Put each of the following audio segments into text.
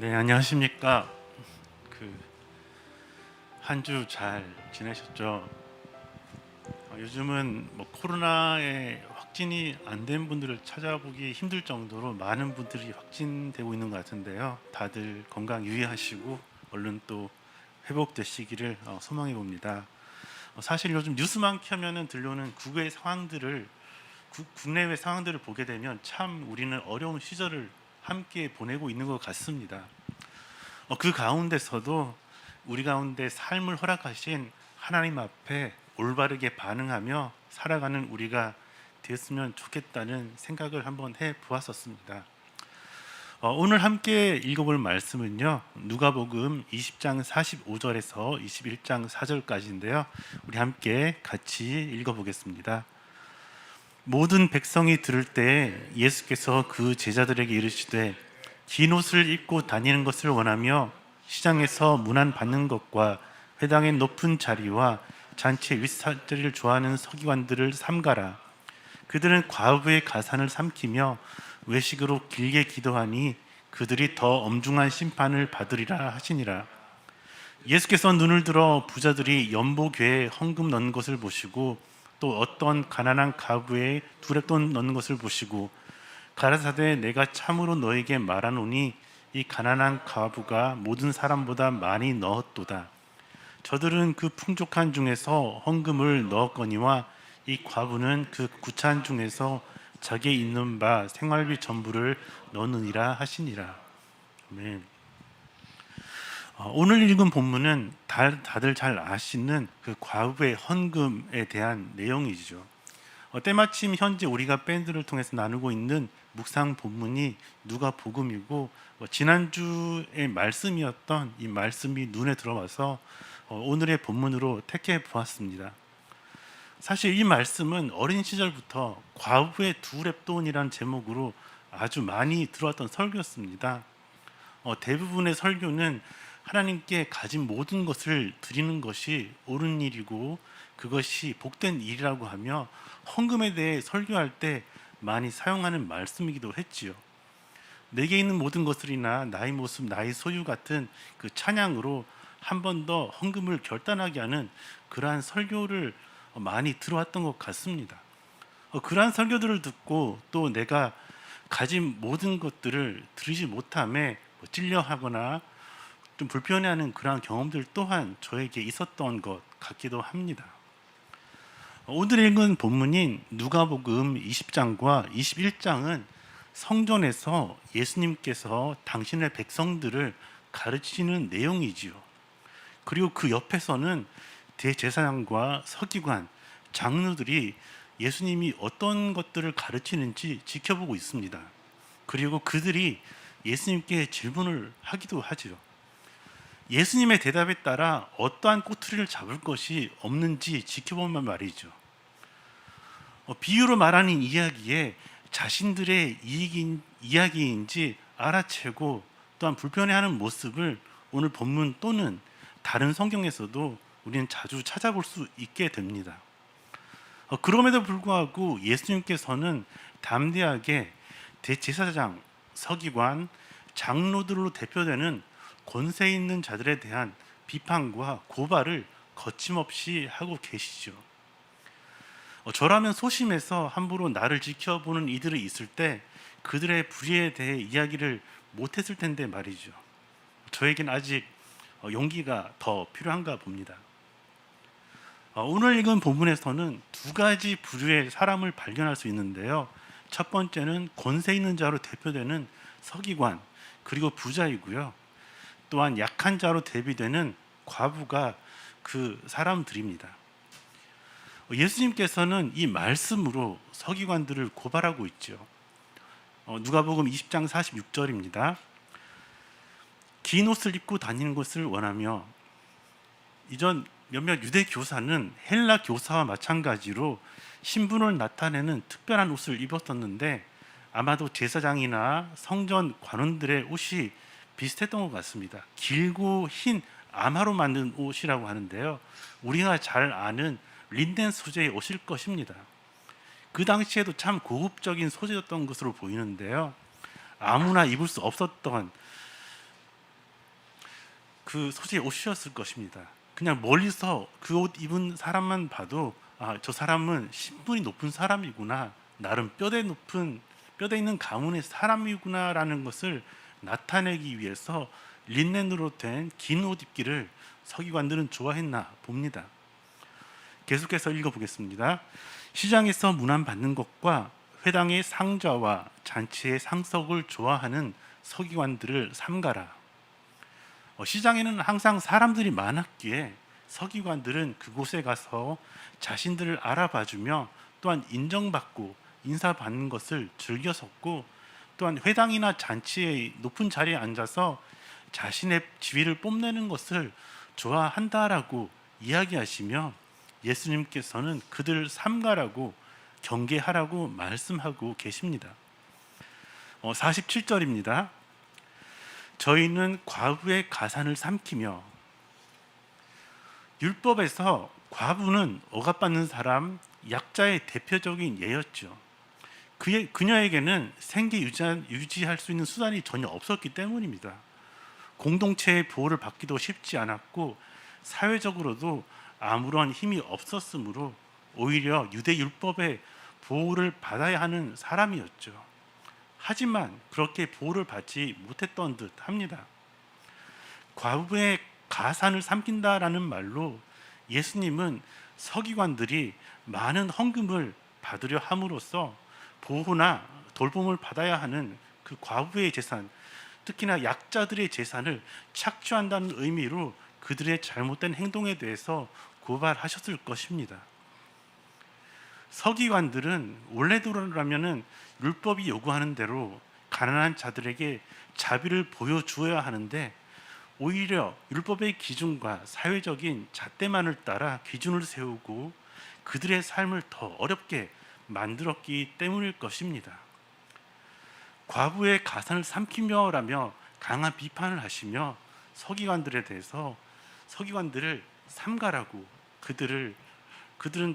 네, 안녕하십니까. 한 주 잘 지내셨죠? 요즘은 코로나에 확진이 안 된 분들을 찾아보기 힘들 정도로 많은 분들이 확진되고 있는 것 같은데요. 다들 건강 유의하시고 얼른 또 회복되시기를 소망해 봅니다. 사실 요즘 뉴스만 켜면은 들려오는 국내외 상황들을 보게 되면 참 우리는 어려운 시절을 함께 보내고 있는 것 같습니다. 그 가운데서도 우리 가운데 삶을 허락하신 하나님 앞에 올바르게 반응하며 살아가는 우리가 되었으면 좋겠다는 생각을 한번 해 보았었습니다. 오늘 함께 읽어볼 말씀은요, 누가복음 20장 45절에서 21장 4절까지인데요. 우리 함께 같이 읽어보겠습니다. 모든 백성이 들을 때 예수께서 그 제자들에게 이르시되 긴 옷을 입고 다니는 것을 원하며 시장에서 문안 받는 것과 회당의 높은 자리와 잔치의 윗자리를 좋아하는 서기관들을 삼가라. 그들은 과부의 가산을 삼키며 외식으로 길게 기도하니 그들이 더 엄중한 심판을 받으리라 하시니라. 예수께서 눈을 들어 부자들이 연보궤에 헌금 넣는 것을 보시고 또 어떤 가난한 가부에 두렙돈 넣는 것을 보시고 가라사대 내가 참으로 너에게 말하노니 이 가난한 가부가 모든 사람보다 많이 넣었도다. 저들은 그 풍족한 중에서 헌금을 넣었거니와 이 과부는 그 구찬 중에서 자기의 있는 바 생활비 전부를 넣느니라 하시니라. 아멘. 오늘 읽은 본문은 다들 잘 아시는 그 과부의 헌금에 대한 내용이죠. 때마침 현재 우리가 밴드를 통해서 나누고 있는 묵상 본문이 누가복음이고 지난주의 말씀이었던 이 말씀이 눈에 들어와서 오늘의 본문으로 택해 보았습니다. 사실 이 말씀은 어린 시절부터 과부의 두 렙돈이라는 제목으로 아주 많이 들어왔던 설교였습니다. 대부분의 설교는 하나님께 가진 모든 것을 드리는 것이 옳은 일이고 그것이 복된 일이라고 하며 헌금에 대해 설교할 때 많이 사용하는 말씀이기도 했지요. 내게 있는 모든 것들이나 나의 모습, 나의 소유 같은 그 찬양으로 한 번 더 헌금을 결단하게 하는 그러한 설교를 많이 들어왔던 것 같습니다. 그러한 설교들을 듣고 또 내가 가진 모든 것들을 드리지 못함에 찔려하거나 좀 불편해하는 그러한 경험들 또한 저에게 있었던 것 같기도 합니다. 오늘 읽은 본문인 누가복음 20장과 21장은 성전에서 예수님께서 당신의 백성들을 가르치는 내용이지요. 그리고 그 옆에서는 대제사장과 서기관, 장로들이 예수님이 어떤 것들을 가르치는지 지켜보고 있습니다. 그리고 그들이 예수님께 질문을 하기도 하지요. 예수님의 대답에 따라 어떠한 꼬투리를 잡을 것이 없는지 지켜보면 말이죠. 비유로 말하는 이야기에 자신들의 이야기인지 알아채고 또한 불편해하는 모습을 오늘 본문 또는 다른 성경에서도 우리는 자주 찾아볼 수 있게 됩니다. 그럼에도 불구하고 예수님께서는 담대하게 대제사장, 서기관, 장로들로 대표되는 권세 있는 자들에 대한 비판과 고발을 거침없이 하고 계시죠. 저라면 소심해서 함부로 나를 지켜보는 이들이 있을 때 그들의 불의에 대해 이야기를 못했을 텐데 말이죠. 저에겐 아직 용기가 더 필요한가 봅니다. 오늘 읽은 본문에서는 두 가지 부류의 사람을 발견할 수 있는데요. 첫 번째는 권세 있는 자로 대표되는 서기관 그리고 부자이고요. 또한 약한 자로 대비되는 과부가 그 사람들입니다. 예수님께서는 이 말씀으로 서기관들을 고발하고 있죠. 누가복음 20장 46절입니다. 긴 옷을 입고 다니는 것을 원하며, 이전 몇몇 유대 교사는 헬라 교사와 마찬가지로 신분을 나타내는 특별한 옷을 입었었는데 아마도 제사장이나 성전 관원들의 옷이 비슷했던 것 같습니다. 길고 흰 아마로 만든 옷이라고 하는데요, 우리가 잘 아는 린넨 소재의 옷일 것입니다. 그 당시에도 참 고급적인 소재였던 것으로 보이는데요, 아무나 입을 수 없었던 그 소재 옷이었을 것입니다. 그냥 멀리서 그 옷 입은 사람만 봐도 저 사람은 신분이 높은 사람이구나, 나름 뼈대 있는 가문의 사람이구나라는 것을 나타내기 위해서 린넨으로 된 긴 옷 입기를 서기관들은 좋아했나 봅니다. 계속해서 읽어보겠습니다. 시장에서 문안받는 것과 회당의 상좌와 잔치의 상석을 좋아하는 서기관들을 삼가라. 시장에는 항상 사람들이 많았기에 서기관들은 그곳에 가서 자신들을 알아봐주며 또한 인정받고 인사받는 것을 즐겼었고, 또한 회당이나 잔치의 높은 자리에 앉아서 자신의 지위를 뽐내는 것을 좋아한다라고 이야기하시며, 예수님께서는 그들을 삼가라고 경계하라고 말씀하고 계십니다. 47절입니다. 저희는 과부의 가산을 삼키며. 율법에서 과부는 억압받는 사람, 약자의 대표적인 예였죠. 그녀에게는 생계 유지할 수 있는 수단이 전혀 없었기 때문입니다. 공동체의 보호를 받기도 쉽지 않았고 사회적으로도 아무런 힘이 없었으므로 오히려 유대 율법의 보호를 받아야 하는 사람이었죠. 하지만 그렇게 보호를 받지 못했던 듯 합니다. 과부의 가산을 삼킨다라는 말로 예수님은 서기관들이 많은 헌금을 받으려 함으로써 보호나 돌봄을 받아야 하는 그 과부의 재산, 특히나 약자들의 재산을 착취한다는 의미로 그들의 잘못된 행동에 대해서 고발하셨을 것입니다. 서기관들은 원래대로라면은 율법이 요구하는 대로 가난한 자들에게 자비를 보여주어야 하는데, 오히려 율법의 기준과 사회적인 잣대만을 따라 기준을 세우고 그들의 삶을 더 어렵게 만들었기 때문일 것입니다. 과부의 가산을 삼키며라며 강한 비판을 하시며 서기관들에 대해서 서기관들을 삼가라고 그들은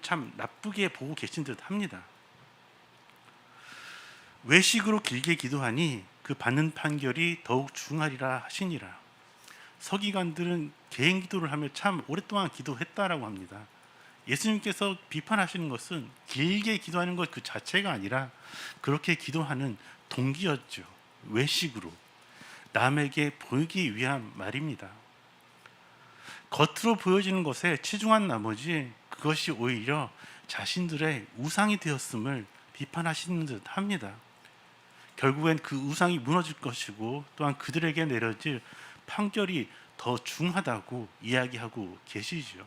참 나쁘게 보고 계신 듯 합니다. 외식으로 길게 기도하니 그 받는 판결이 더욱 중하리라 하시니라. 서기관들은 개인 기도를 하며 참 오랫동안 기도했다라고 합니다. 예수님께서 비판하시는 것은 길게 기도하는 것 그 자체가 아니라 그렇게 기도하는 동기였죠. 외식으로 남에게 보이기 위한 말입니다. 겉으로 보여지는 것에 치중한 나머지 그것이 오히려 자신들의 우상이 되었음을 비판하시는 듯 합니다. 결국엔 그 우상이 무너질 것이고 또한 그들에게 내려질 판결이 더 중하다고 이야기하고 계시죠.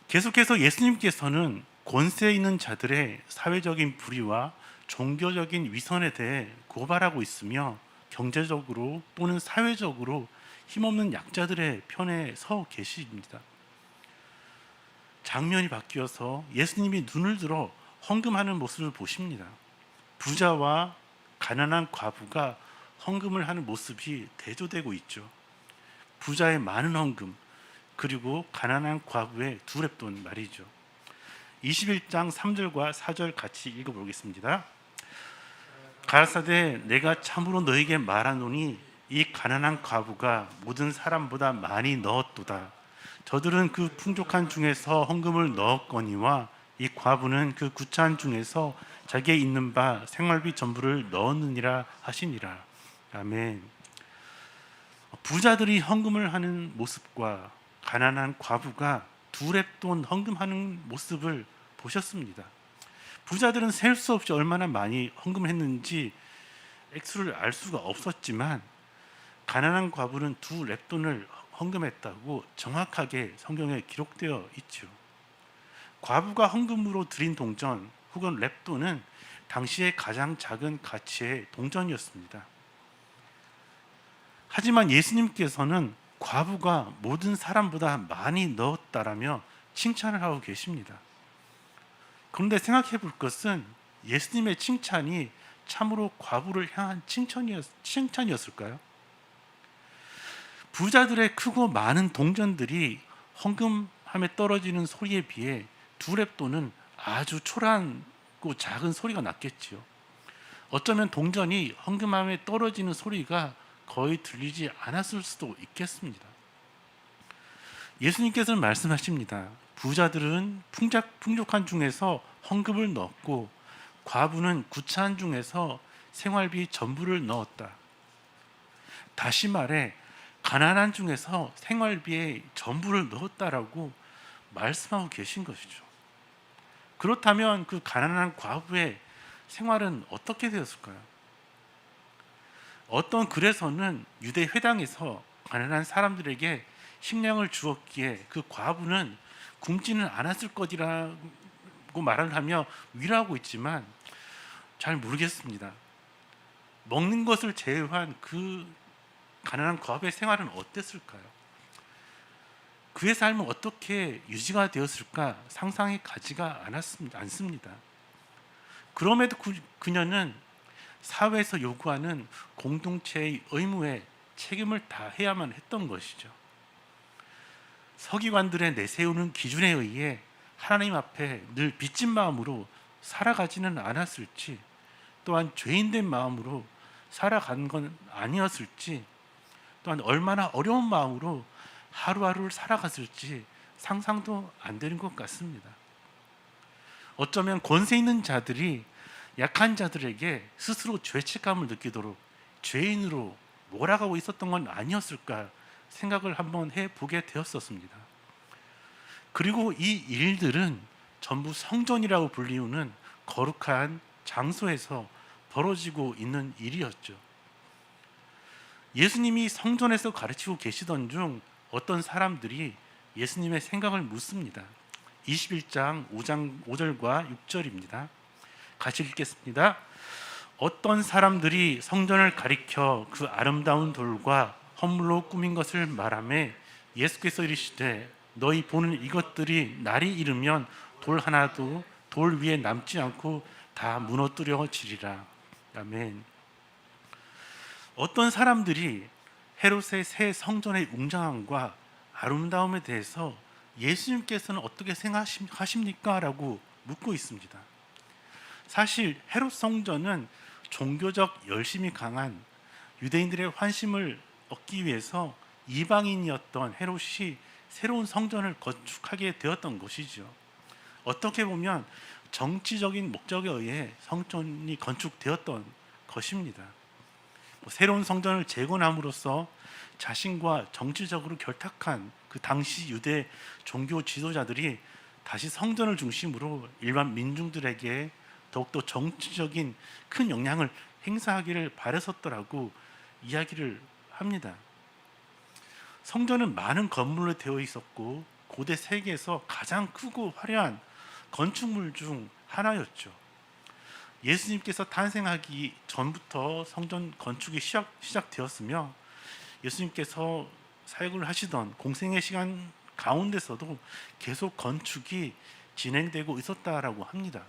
계속해서 예수님께서는 권세 있는 자들의 사회적인 불의와 종교적인 위선에 대해 고발하고 있으며, 경제적으로 또는 사회적으로 힘없는 약자들의 편에 서 계십니다. 장면이 바뀌어서 예수님이 눈을 들어 헌금하는 모습을 보십니다. 부자와 가난한 과부가 헌금을 하는 모습이 대조되고 있죠. 부자의 많은 헌금, 그리고 가난한 과부의 두 렙돈 말이죠. 21장 3절과 4절 같이 읽어보겠습니다. 가라사대 내가 참으로 너에게 말하노니 이 가난한 과부가 모든 사람보다 많이 넣었도다. 저들은 그 풍족한 중에서 헌금을 넣었거니와 이 과부는 그 구찬 중에서 자기의 있는 바 생활비 전부를 넣었느니라 하시니라. 아멘. 부자들이 헌금을 하는 모습과 가난한 과부가 두 렙돈 헌금하는 모습을 보셨습니다. 부자들은 셀 수 없이 얼마나 많이 헌금을 했는지 액수를 알 수가 없었지만, 가난한 과부는 두 렙돈을 헌금했다고 정확하게 성경에 기록되어 있죠. 과부가 헌금으로 드린 동전 혹은 렙돈은 당시의 가장 작은 가치의 동전이었습니다. 하지만 예수님께서는 과부가 모든 사람보다 많이 넣었다라며 칭찬을 하고 계십니다. 그런데 생각해 볼 것은 예수님의 칭찬이 참으로 과부를 향한 칭찬이었을까요? 부자들의 크고 많은 동전들이 헌금함에 떨어지는 소리에 비해 두 렙돈은 아주 초라하고 작은 소리가 났겠지요. 어쩌면 동전이 헌금함에 떨어지는 소리가 거의 들리지 않았을 수도 있겠습니다. 예수님께서는 말씀하십니다. 부자들은 풍족한 중에서 헌금을 넣었고 과부는 구차한 중에서 생활비 전부를 넣었다. 다시 말해 가난한 중에서 생활비에 전부를 넣었다라고 말씀하고 계신 것이죠. 그렇다면 그 가난한 과부의 생활은 어떻게 되었을까요? 어떤 글에서는 유대 회당에서 가난한 사람들에게 식량을 주었기에 그 과부는 굶지는 않았을 것이라고 말을 하며 위로하고 있지만 잘 모르겠습니다. 먹는 것을 제외한 그 가난한 과부의 생활은 어땠을까요? 그의 삶은 어떻게 유지가 되었을까 상상이 가지가 않습니다. 그럼에도 그녀는 사회에서 요구하는 공동체의 의무에 책임을 다해야만 했던 것이죠. 서기관들의 내세우는 기준에 의해 하나님 앞에 늘 빚진 마음으로 살아가지는 않았을지, 또한 죄인된 마음으로 살아간 건 아니었을지, 또한 얼마나 어려운 마음으로 하루하루를 살아갔을지 상상도 안 되는 것 같습니다. 어쩌면 권세 있는 자들이 약한 자들에게 스스로 죄책감을 느끼도록 죄인으로 몰아가고 있었던 건 아니었을까 생각을 한번 해보게 되었었습니다. 그리고 이 일들은 전부 성전이라고 불리우는 거룩한 장소에서 벌어지고 있는 일이었죠. 예수님이 성전에서 가르치고 계시던 중 어떤 사람들이 예수님의 생각을 묻습니다. 21장 5절과 6절입니다. 같이 읽겠습니다. 어떤 사람들이 성전을 가리켜 그 아름다운 돌과 헌물로 꾸민 것을 말하며 예수께서 이르시되 너희 보는 이것들이 날이 이르면 돌 하나도 돌 위에 남지 않고 다 무너뜨려지리라. 아멘. 어떤 사람들이 헤롯의 새 성전의 웅장함과 아름다움에 대해서 예수님께서는 어떻게 생각하십니까? 라고 묻고 있습니다. 사실 헤롯 성전은 종교적 열심이 강한 유대인들의 환심을 얻기 위해서 이방인이었던 헤롯이 새로운 성전을 건축하게 되었던 것이죠. 어떻게 보면 정치적인 목적에 의해 성전이 건축되었던 것입니다. 새로운 성전을 재건함으로써 자신과 정치적으로 결탁한 그 당시 유대 종교 지도자들이 다시 성전을 중심으로 일반 민중들에게 더욱더 정치적인 큰 영향을 행사하기를 바랬었더라고 이야기를 합니다. 성전은 많은 건물로 되어 있었고 고대 세계에서 가장 크고 화려한 건축물 중 하나였죠. 예수님께서 탄생하기 전부터 성전 건축이 시작되었으며 예수님께서 사역을 하시던 공생의 시간 가운데서도 계속 건축이 진행되고 있었다라고 합니다.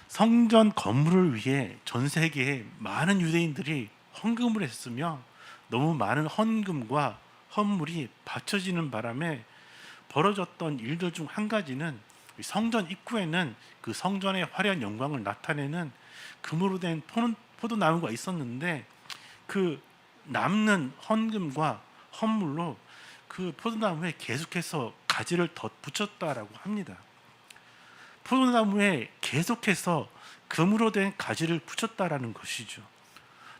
성전 건물을 위해 전 세계에 많은 유대인들이 헌금을 했으며 너무 많은 헌금과 헌물이 바쳐지는 바람에 벌어졌던 일들 중 한 가지는 성전 입구에는 그 성전의 화려한 영광을 나타내는 금으로 된 포도나무가 있었는데 그 남는 헌금과 헌물로 그 포도나무에 계속해서 가지를 덧붙였다라고 합니다. 포도나무에 계속해서 금으로 된 가지를 붙였다라는 것이죠.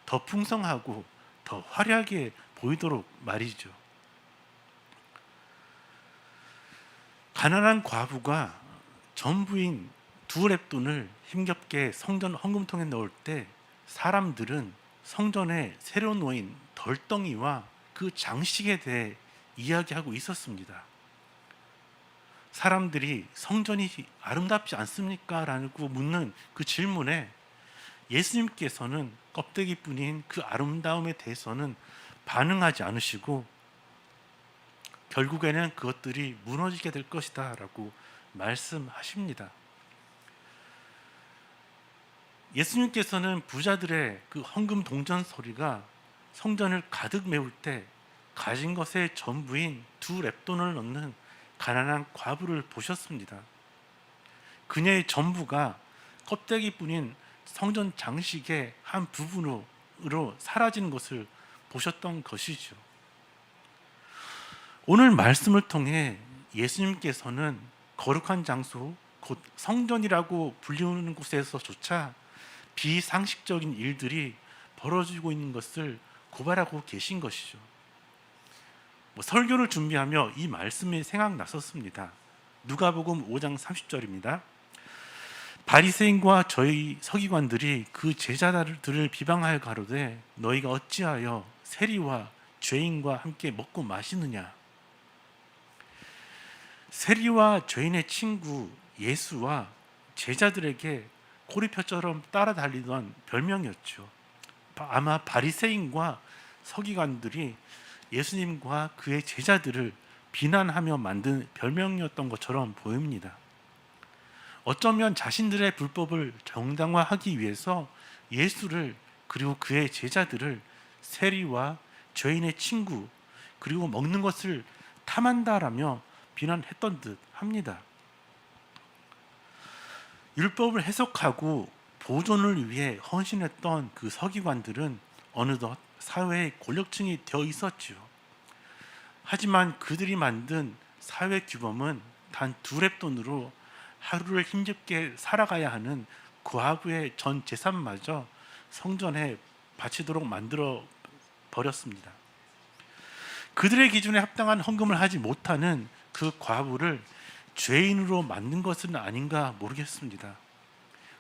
더 풍성하고 더 화려하게 보이도록 말이죠. 가난한 과부가 전부인 두 랩돈을 힘겹게 성전 헌금통에 넣을 때 사람들은 성전에 새로 놓인 덜덩이와 그 장식에 대해 이야기하고 있었습니다. 사람들이 성전이 아름답지 않습니까? 라고 묻는 그 질문에 예수님께서는 껍데기뿐인 그 아름다움에 대해서는 반응하지 않으시고 결국에는 그것들이 무너지게 될 것이다 라고 말씀하십니다. 예수님께서는 부자들의 그 헌금 동전 소리가 성전을 가득 메울 때 가진 것의 전부인 두 랩돈을 넣는 가난한 과부를 보셨습니다. 그녀의 전부가 껍데기뿐인 성전 장식의 한 부분으로 사라지는 것을 보셨던 것이죠. 오늘 말씀을 통해 예수님께서는 거룩한 장소, 곧 성전이라고 불리우는 곳에서조차 비상식적인 일들이 벌어지고 있는 것을 고발하고 계신 것이죠. 설교를 준비하며 이 말씀이 생각났었습니다. 누가복음 5장 30절입니다. 바리새인과 저희 서기관들이 그 제자들을 비방하여 가로되 너희가 어찌하여 세리와 죄인과 함께 먹고 마시느냐. 세리와 죄인의 친구 예수와 제자들에게 고리표처럼 따라달리던 별명이었죠. 아마 바리새인과 서기관들이 예수님과 그의 제자들을 비난하며 만든 별명이었던 것처럼 보입니다. 어쩌면 자신들의 불법을 정당화하기 위해서 예수를 그리고 그의 제자들을 세리와 죄인의 친구 그리고 먹는 것을 탐한다라며 비난했던 듯 합니다. 율법을 해석하고 보존을 위해 헌신했던 그 서기관들은 어느덧 사회의 권력층이 되어 있었죠. 하지만 그들이 만든 사회 규범은 단 2렙돈으로 하루를 힘겹게 살아가야 하는 과부의 전 재산마저 성전에 바치도록 만들어 버렸습니다. 그들의 기준에 합당한 헌금을 하지 못하는 그 과부를 죄인으로 만든 것은 아닌가 모르겠습니다.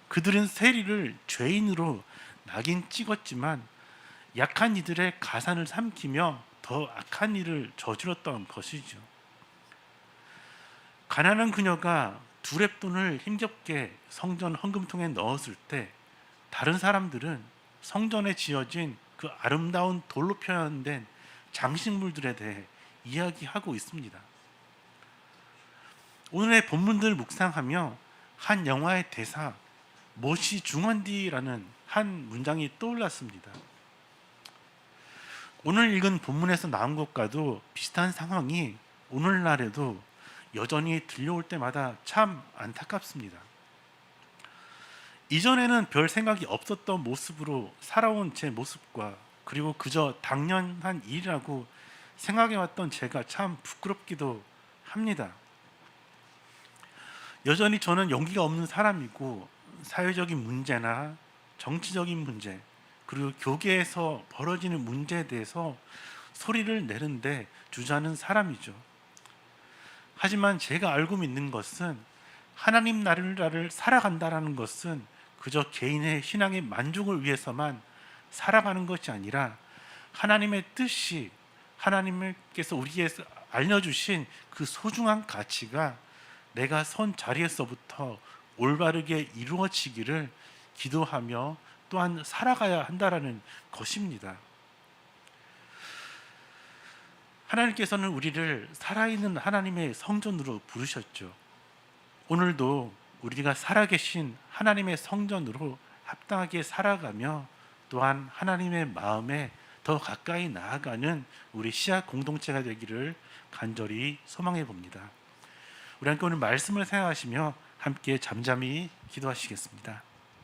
그들은 세리를 죄인으로 낙인 찍었지만 약한 이들의 가산을 삼키며 더 악한 일을 저질렀던 것이죠. 가난한 그녀가 2렙돈을 힘겹게 성전 헌금통에 넣었을 때 다른 사람들은 성전에 지어진 그 아름다운 돌로 표현된 장식물들에 대해 이야기하고 있습니다. 오늘의 본문들 묵상하며 한 영화의 대사 모시 중원디라는 한 문장이 떠올랐습니다. 오늘 읽은 본문에서 나온 것과도 비슷한 상황이 오늘날에도 여전히 들려올 때마다 참 안타깝습니다. 이전에는 별 생각이 없었던 모습으로 살아온 제 모습과 그리고 그저 당연한 일이라고 생각해왔던 제가 참 부끄럽기도 합니다. 여전히 저는 용기가 없는 사람이고 사회적인 문제나 정치적인 문제 그리고 교계에서 벌어지는 문제에 대해서 소리를 내는데 주저하는 사람이죠. 하지만 제가 알고 있는 것은 하나님 나라를 살아간다는 것은 그저 개인의 신앙의 만족을 위해서만 살아가는 것이 아니라 하나님의 뜻이 하나님께서 우리에게 알려주신 그 소중한 가치가 내가 선 자리에서부터 올바르게 이루어지기를 기도하며 또한 살아가야 한다라는 것입니다. 하나님께서는 우리를 살아있는 하나님의 성전으로 부르셨죠. 오늘도 우리가 살아계신 하나님의 성전으로 합당하게 살아가며 또한 하나님의 마음에 더 가까이 나아가는 우리 씨앗 공동체가 되기를 간절히 소망해 봅니다. 우리 함께 오늘 말씀을 생각하시며 함께 잠잠히 기도하시겠습니다.